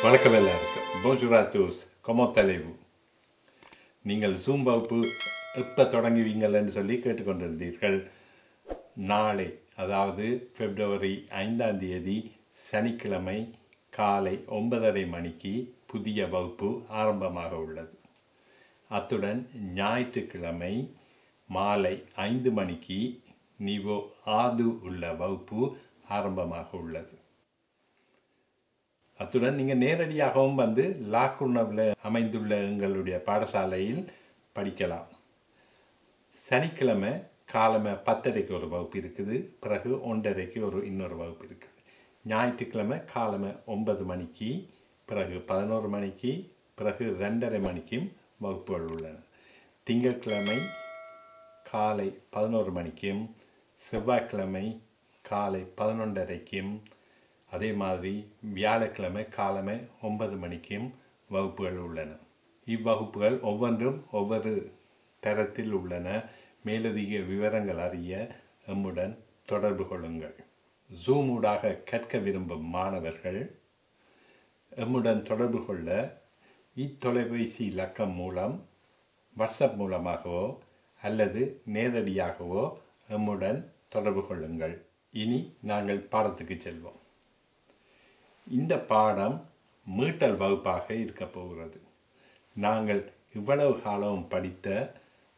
வணக்கம் எல்லாருக்கும். Bonjour à tous. Comment allez-vous? நீங்கள் ஜூம் வகுப்பு எப்போ தொடங்குவீங்கள்னு சொல்லி கேட்டுக்கொண்டிருந்தீர்கள். நாளை, அதாவது பிப்ரவரி 5ஆம் தேதி சனிக்கிழமை காலை 9:30 மணிக்கு புதிய வகுப்பு ஆரம்பமாக உள்ளது. அத்துடன் ஞாயிற்றுக்கிழமை மாலை 5 மணிக்கு நிவோ 6 உள்ள வகுப்பு ஆரம்பமாக உள்ளது. அத்துடன் நீங்கள் நேரடியாகவும் வந்து லாக்குர்னவில் அமைந்துள்ள எங்களுடைய பாடசாலையில் படிக்கலாம். சனிக்கிழமை காலமை 10:30 ஒரு வகுப்பு இருக்குது, பிறகு 1:30 இன்னொரு வகுப்பு இருக்குது. ஞாயிற்றுக்கிழமை காலமை 9 மணிக்கு, பிறகு 11 மணிக்கு, பிறகு 2:30 மணிக்கும் வகுப்புகள் உள்ளன. திங்கட்கிழமை காலை 11 மணிக்கும், செவ்வாய்க்கிழமை காலை 11:30க்கும், அதே மாதிரி வியாழக்கிழமை காலமை 9 மணிக்கும் வகுப்புகள் உள்ளன. இவ்வகுப்புகள் ஒவ்வொன்றும் ஒவ்வொரு தரத்தில் உள்ளன. மேலதிக விவரங்கள் அறிய எம்முடன் தொடர்பு கொள்ளுங்கள். ஜூமூடாக கற்க விரும்பும் மாணவர்கள் எம்முடன் தொடர்பு கொள்ள இத்தொலைபேசி இலக்கம் மூலம் வாட்ஸ்அப் மூலமாகவோ அல்லது நேரடியாகவோ எம்முடன் தொடர்பு கொள்ளுங்கள். இனி நாங்கள் பாடத்துக்கு செல்வோம். இந்த பாடம் மீட்டல் வகுப்பாக இருக்க போகிறது. நாங்கள் இவ்வளவு காலம் படித்த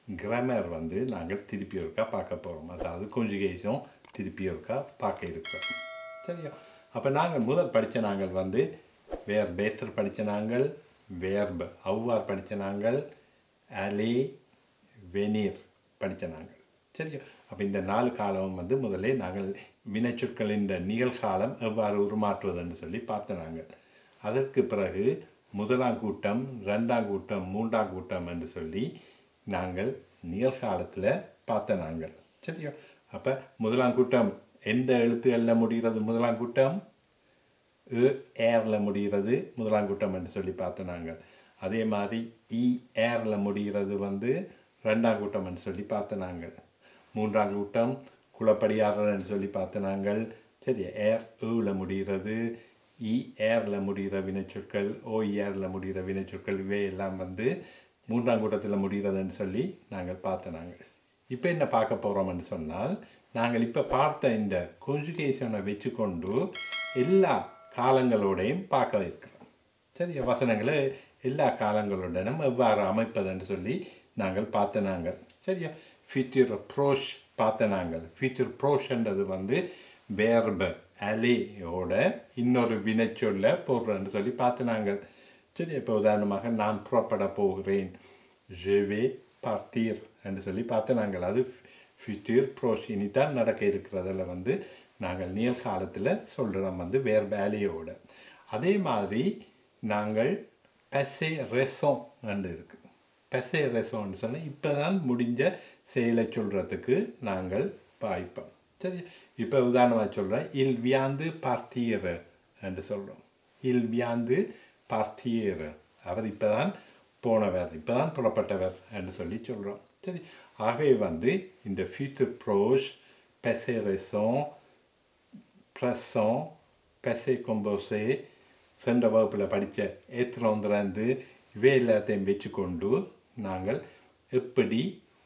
கிராமர் வந்து நாங்கள் திருப்பி ஒருக்கா பார்க்க போகிறோம். அதாவது கொஞ்சம் திருப்பி ஒருக்கா பார்க்க இருக்கிறோம். சரியா? அப்போ நாங்கள் முதல் படித்த நாங்கள் வந்து வேர் பேத்தர் படித்த நாங்கள், வேர்பு அவ்வாறு படித்த நாங்கள், அலே வெனீர் படித்த நாங்கள். சரியா? அப்போ இந்த 4 காலம் வந்து முதலே நாங்கள் வினைச்சொற்களின் நிகழ்காலம் எவ்வாறு உருமாற்றுவதுன்னு சொல்லி பார்த்த நாங்கள். அதற்கு பிறகு 1ஆம் கூட்டம், 2ஆம் கூட்டம், 3ஆம் கூட்டம் என்று சொல்லி நாங்கள் நிகழ்காலத்தில் பார்த்த நாங்கள். சரியா? அப்போ 1ஆம் கூட்டம் எந்த எழுத்துகளில் முடிகிறது? 1ஆம் கூட்டம் ஏரில் முடிகிறது 1ஆம் கூட்டம் என்று சொல்லி பார்த்த நாங்கள். அதே மாதிரி ஏரில் முடிகிறது வந்து 2ஆம் கூட்டம் என்று சொல்லி பார்த்த நாங்கள். 3ஆம் கூட்டம் குளப்படியாரன்னு சொல்லி பார்த்த நாங்கள். சரி, ஏரில் முடிகிறது, ஏரில் முடிகிற வினைச்சொற்கள், ஏரில் முடிகிற வினைச்சொற்கள் இவையெல்லாம் வந்து 3ஆம் கூட்டத்தில் முடிகிறதுன்னு சொல்லி நாங்கள் பார்த்த நாங்கள். இப்போ என்ன பார்க்க போகிறோம்னு சொன்னால், நாங்கள் இப்போ பார்த்த இந்த conjugation-ஐ வச்சுக்கொண்டு எல்லா காலங்களோடையும் பார்க்க இருக்கிறோம். சரி, வசனங்களை எல்லா காலங்களுடனும் எவ்வாறு அமைப்பதுன்னு சொல்லி நாங்கள் பார்த்த நாங்கள். சரியா? ஃபியூச்சர் ப்ரோஷ் பார்த்த நாங்கள். ஃபியூச்சர் ப்ரோஷ்ன்றது வந்து வேர்பு அலேயோட இன்னொரு வினைச்சொல்ல போடுறேன்னு சொல்லி பார்த்து நாங்கள். சரி, இப்போ உதாரணமாக நான் புறப்பட போகிறேன், je vais partir என்று சொல்லி பார்த்து நாங்கள். அது ஃபியூச்சர் ப்ரோஷ் இனித்தான் நடக்க இருக்கிறதில் வந்து நாங்கள் நிகழ்காலத்தில் சொல்கிறோம் வந்து வேர்பு அலேயோட. அதே மாதிரி நாங்கள் பசே ரெசோன் என்று இருக்குது. பசே ரெசோன்னு சொன்னால் இப்போ தான் முடிஞ்ச செயலை சொல்கிறதுக்கு நாங்கள் பாய்ப்போம். சரி, இப்போ உதாரணமாக சொல்கிறேன், இல் வியாந்து பார்த்தியர் என்று சொல்கிறோம். இல் வியாந்து பார்த்தியர், அவர் இப்போ தான் போனவர், இப்போ தான் புறப்பட்டவர் என்று சொல்லி சொல்கிறோம். சரி, ஆகவே வந்து இந்த ஃபியூச்சர் ப்ரோஷ், பசே ரெசோன், ப்ரெசோன், பசே கொம்போசே, சென்ற வகுப்பில் படித்த ஏத்ரோந்திரந்து இவை எல்லாத்தையும் வச்சுக்கொண்டு நாங்கள் எப்படி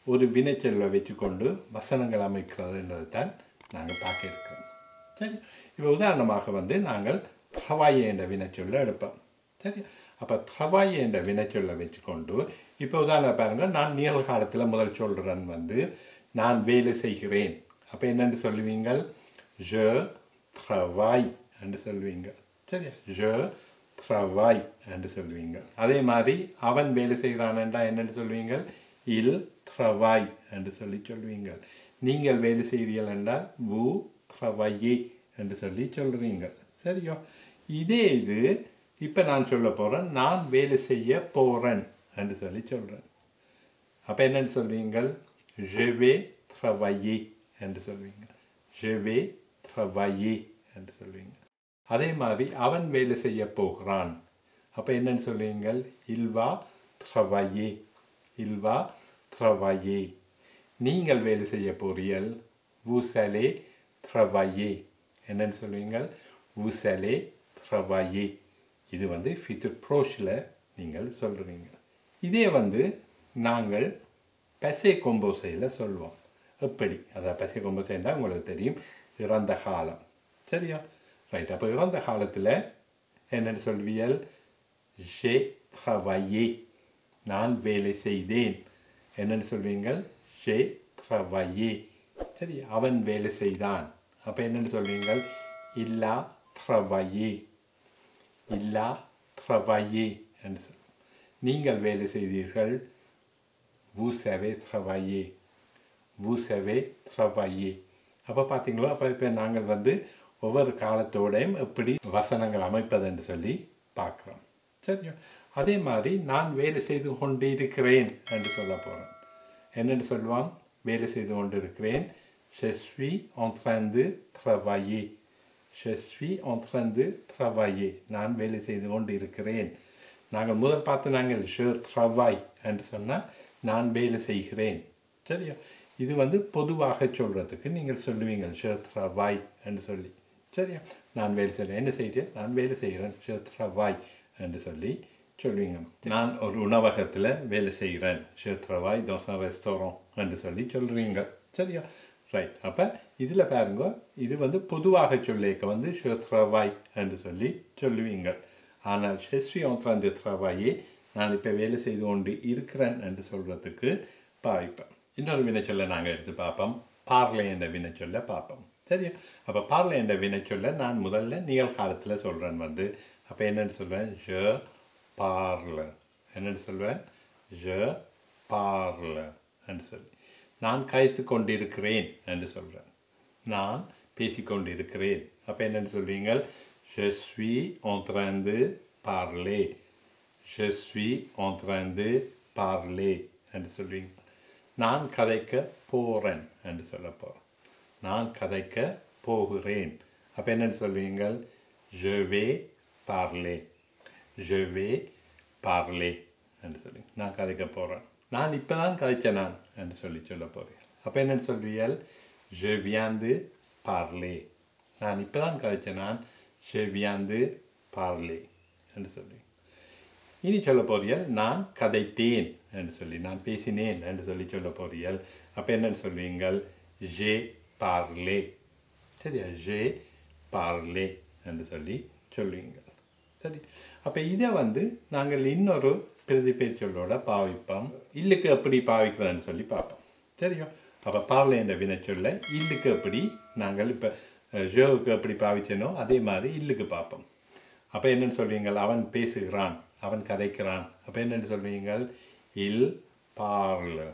ஒரு வினைச்சொல்லை வச்சுக்கொண்டு வசனங்கள் அமைக்கிறதுன்றது தான் நாங்கள் பார்க்க இருக்கிறோம். சரி, இப்போ உதாரணமாக வந்து நாங்கள் travailler என்ற வினைச்சொல்லை எடுப்போம். சரி, அப்போ travailler என்ற வினைச்சொல்லை வச்சுக்கொண்டு இப்போ உதாரணம் பாருங்கள், நான் நிகழ்காலத்தில் முதல் சொல்கிறேன் வந்து நான் வேலை செய்கிறேன். அப்போ என்னென்று சொல்லுவீங்கள்? je travaille என்று சொல்லுவீங்க. சரியா? je travaille என்று சொல்லுவீங்க. அதே மாதிரி அவன் வேலை செய்கிறான்டா என்னென்னு சொல்லுவீங்க? il travaille என்று சொல்லி சொல்லுவீங்க. நீங்கள் வேலை செய்கிறீர்கள் என்றால் vous travaillez என்று சொல்லி சொல்கிறீங்க. சரியோ? இதே இது இப்போ நான் சொல்ல போகிறேன், நான் வேலை செய்ய போகிறேன் என்று சொல்லி சொல்கிறேன். அப்போ என்னென்னு சொல்வீங்க? je vais travailler என்று சொல்வீங்க. je vais travailler என்று சொல்வீங்க. அதே மாதிரி அவன் வேலை செய்ய போகிறான். அப்போ என்னன்னு சொல்லுவீங்க? il va travailler, il va travailler. நீங்கள் வேலை செய்ய போறீர்கள், vous allez travailler. என்னன்னு சொல்லுவீங்க? vous allez travailler. இது வந்து ஃபியூச்சர் ப்ரோஷில் நீங்கள் சொல்கிறீங்க. இதே வந்து நாங்கள் பசே கொம்போசையில் சொல்லுவோம். எப்படி அதாவது பசே கொம்போசைன்னா உங்களுக்கு தெரியும், இறந்த காலம். சரியா? ரைட். அப்போ இறந்த காலத்தில் என்னென்னு சொல்வியல்? j'ai travaillé, நான் வேலை செய்தேன். என்னென்னு சொல்வீங்கள்? j'ai travaillé. சரி, அவன் வேலை செய்தான். அப்போ என்னென்னு சொல்வீங்கள்? il a travaillé, il a travaillé என்று சொல். நீங்கள் வேலை செய்தீர்கள். vous avez travaillé, vous avez travaillé. அப்போ பார்த்தீங்களோ, அப்போ இப்போ நாங்கள் வந்து ஒவ்வொரு காலத்தோடையும் எப்படி வசனங்கள் அமைப்பது என்று சொல்லி பார்க்குறோம். சரியா? அதே மாதிரி நான் வேலை செய்து கொண்டு இருக்கிறேன் என்று சொல்ல போகிறேன். என்னென்னு சொல்லுவான்? வேலை செய்து கொண்டு இருக்கிறேன். je suis en train de travailler, je suis en train de travailler. நான் வேலை செய்து கொண்டு இருக்கிறேன். நாங்கள் முதல் பார்த்து நாங்கள் je travaille என்று சொன்னால் நான் வேலை செய்கிறேன். சரியா? இது வந்து பொதுவாக சொல்கிறதுக்கு நீங்கள் சொல்லுவீங்க je travaille என்று சொல்லி. சரியா? நான் வேலை செய்கிறேன். என்ன செய்கிறேன்? நான் வேலை செய்கிறேன். je travaille என்று சொல்லி சொல்லுவீங்க. நான் ஒரு உணவகத்தில் வேலை செய்கிறேன். je travaille dans un restaurant என்று சொல்லி சொல்கிறீங்க. சரியா? ரைட். அப்போ இதில் பாருங்க, இது வந்து பொதுவாக சொல்லிக்க வந்து je travaille என்று சொல்லி சொல்லுவீங்க. ஆனால் je suis en train de travailler, நான் இப்போ வேலை செய்து கொண்டு இருக்கிறேன் என்று சொல்கிறதுக்கு பாவிப்பேன். இன்னொரு வினைச்சொல்ல நாங்கள் எடுத்து பார்ப்போம். பார்லே என்ற வினைச்சொல்ல பார்ப்போம். சரியா? அப்போ பார்லே என்ற வினைச்சொல்ல நான் முதல்ல நிகழ்காலத்தில் சொல்கிறேன் வந்து. அப்போ என்னென்னு சொல்வேன்? je parle. என்னென்னு சொல்வேன்? je parle என்று சொல்லி. நான் கதைத்து கொண்டிருக்கிறேன் என்று சொல்கிறேன். நான் பேசிக்கொண்டிருக்கிறேன். அப்போ என்னென்னு சொல்வீங்க? je suis en train de parler, je suis en train de parler என்று சொல்வீங்க. நான் கதைக்க போகிறேன் என்று சொல்ல போகிறேன். நான் கதைக்க போகிறேன். அப்போ என்னென்னு சொல்வீங்க? je vais parler, je vais parler என்று சொல்லி. நான் கதைக்க போகிறேன். நான் இப்போ தான் கதைச்சேன் நான் என்று சொல்லி சொல்ல போகிறேன். அப்போ என்னென்னு சொல்வீர்கள்? je viens de parler. நான் இப்போ தான் கதைச்சேன் நான், je viens de parler என்று சொல்லி. இனி சொல்ல போறீர்கள் நான் கதைத்தேன் என்று சொல்லி, நான் பேசினேன் என்று சொல்லி சொல்ல போறீர்கள். அப்போ என்னன்னு சொல்வீங்கள்? j'ai parlé. சரியா? j'ai parlé என்று சொல்லி சொல்வீங்கள். சரி. அப்போ இதை வந்து நாங்கள் இன்னொரு பிரதிபெயர் சொல்லோட பாவிப்போம். இல்லுக்கு எப்படி பாவிக்கிறோன்னு சொல்லி பார்ப்போம். சரியா? அப்போ பார்லே என்ற வினை சொல்ல இல்லுக்கு எப்படி நாங்கள் இப்போ ஜோவுக்கு எப்படி பாவிச்சனோ அதே மாதிரி இல்லுக்கு பார்ப்போம். அப்போ என்னென்னு சொல்வீங்கள்? அவன் பேசுகிறான், அவன் கதைக்கிறான். அப்போ என்னென்னு சொல்வீங்கள்? il parle,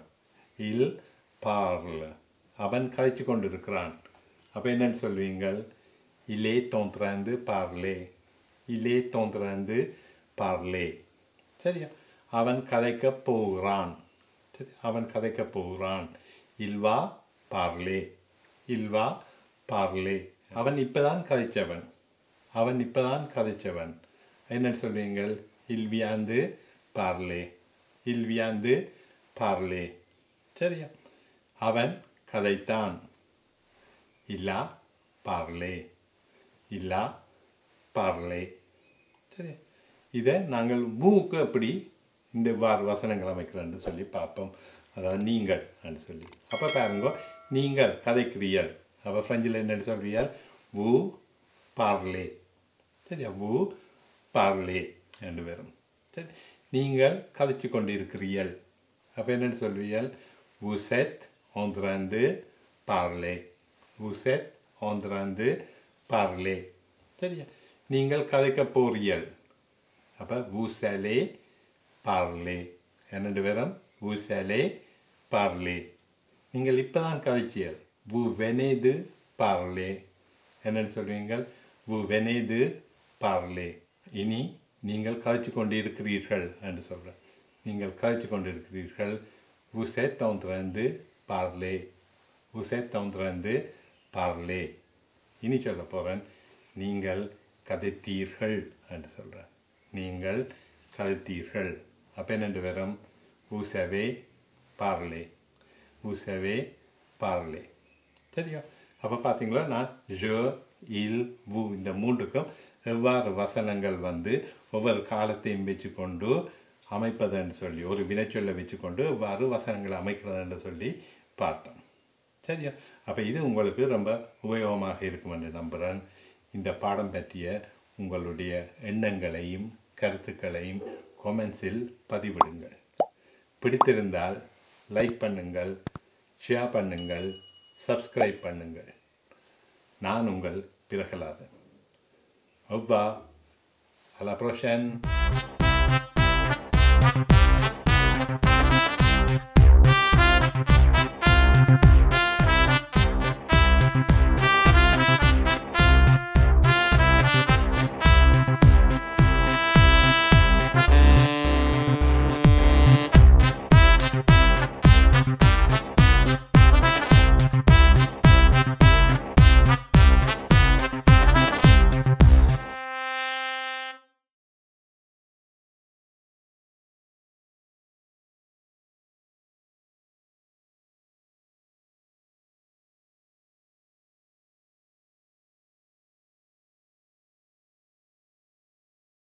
il parle. அவன் கதைச்சு கொண்டு இருக்கிறான். அப்போ என்னென்னு சொல்வீங்கள்? il est en train de parler, il est en train de parler. சரியா? அவன் கதைக்க போகிறான். சரி, அவன் கதைக்க போகிறான். il va parler, il va parler. அவன் இப்போதான் கதைச்சவன், அவன் இப்போதான் கதைச்சவன். என்னன்னு சொல்வீங்கள்? il vient de parler, il vient de parler. சரியா? அவன் கதைத்தான். il a parlé, il a parlé. சரியா? இதை நாங்கள் மூக்கு எப்படி இந்த வசனங்கள் அமைக்கிறேன்னு சொல்லி பார்ப்போம். அதாவது நீங்கள் என்று சொல்லி. அப்போ பாருங்க, நீங்கள் கதைக்கிறீர்கள். அப்போ ஃப்ரெஞ்சில் என்னென்னு சொல்வீர்கள்? vous parlez. சரியா? vous parlez என்று வரும். சரி, நீங்கள் கதைச்சு கொண்டு இருக்கிறீர்கள். அப்போ என்னென்னு சொல்வீர்கள்? vous êtes en train de parler, vous êtes en train de parler. சரியா? நீங்கள் கதைக்க போறீர்கள். அப்போ vous allez parler. என்னென்று வரும்? vous allez parler. நீங்கள் இப்போ தான் கதைச்சியல். vous venez de parler. என்னென்னு சொல்வீங்கள்? vous venez de parler. இனி நீங்கள் கதைச்சு கொண்டு இருக்கிறீர்கள் என்று சொல்கிறேன். நீங்கள் கதைச்சு கொண்டு இருக்கிறீர்கள். vous êtes en train de parler, vous êtes en train de parler. இனி சொல்ல போகிறேன். நீங்கள் கதைத்தீர்கள் என்று சொல்கிறேன். நீங்கள் கதைத்தீர்கள். அப்போ என்னென்று வரும்? vous savez parler, vous savez parler. சரியா? அப்போ பார்த்தீங்களா, நான் je, il, vous இந்த மூன்றுக்கும் எவ்வாறு வசனங்கள் வந்து ஒவ்வொரு காலத்தையும் வச்சுக்கொண்டு அமைப்பதுன்னு சொல்லி ஒரு வினைச்சொல்லை வச்சுக்கொண்டு எவ்வாறு வசனங்களை அமைக்கிறதுன்னு சொல்லி பார்த்தோம். சரியா? அப்போ இது உங்களுக்கு ரொம்ப உபயோகமாக இருக்கும் என்று நம்புகிறேன். இந்த பாடம் பற்றிய உங்களுடைய எண்ணங்களையும் கருத்துக்களையும் கொமெண்ட்ஸில் பதிவிடுங்கள். பிடித்திருந்தால் லைக் பண்ணுங்கள், ஷேர் பண்ணுங்கள், சப்ஸ்கிரைப் பண்ணுங்கள். நான் உங்கள் Prahladan. Au revoir. À la prochaine.